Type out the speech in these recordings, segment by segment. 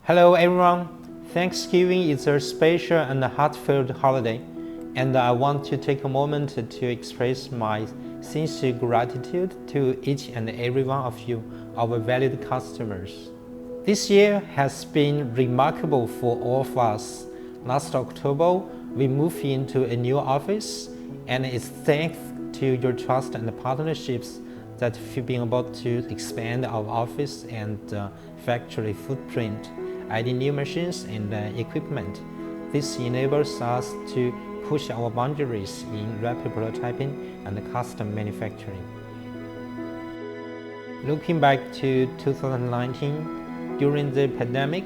Hello everyone, Thanksgiving is a special and heartfelt holiday, and I want to take a moment to express my sincere gratitude to each and every one of you, our valued customers. This year has been remarkable for all of us. Last October, we moved into a new office, and it's thanks to your trust and partnerships that we've been able to expand our office and factory footprint, adding new machines and equipment. This enables us to push our boundaries in rapid prototyping and custom manufacturing. Looking back to 2019, during the pandemic,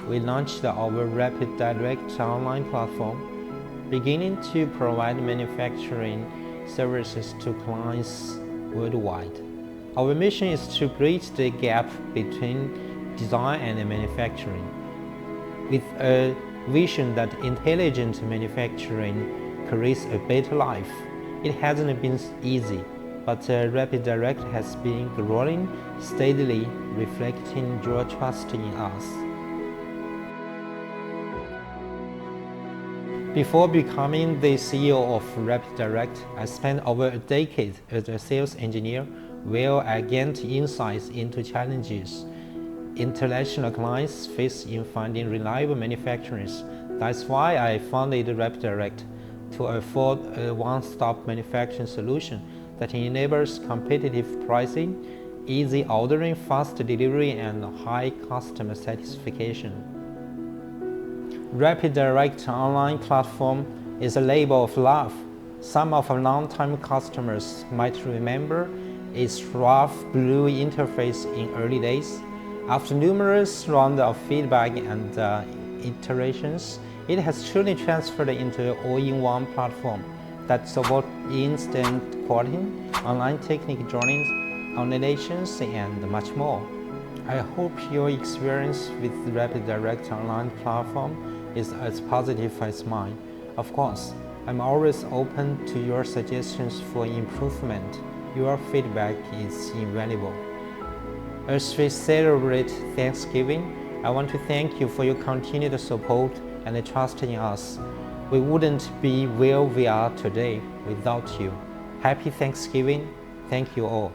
we launched our RapidDirect online platform, beginning to provide manufacturing services to clients worldwide. Our mission is to bridge the gap between design and manufacturing, with a vision that intelligent manufacturing creates a better life. It hasn't been easy, but RapidDirect has been growing steadily, reflecting your trust in us. Before becoming the CEO of RapidDirect, I spent over a decade as a sales engineer, where I gained insights into challenges international clients face in finding reliable manufacturers. That's why I founded RapidDirect, to afford a one-stop manufacturing solution that enables competitive pricing, easy ordering, fast delivery, and high customer satisfaction. RapidDirect online platform is a labor of love. Some of our long-time customers might remember its rough blue interface in early days. After numerous rounds of feedback and iterations, it has truly transferred into an all-in-one platform that supports instant quoting, online technical drawings, annotations, and much more. I hope your experience with the RapidDirect online platform is as positive as mine. Of course, I'm always open to your suggestions for improvement. Your feedback is invaluable. As we celebrate Thanksgiving, I want to thank you for your continued support and trust in us. We wouldn't be where we are today without you. Happy Thanksgiving. Thank you all.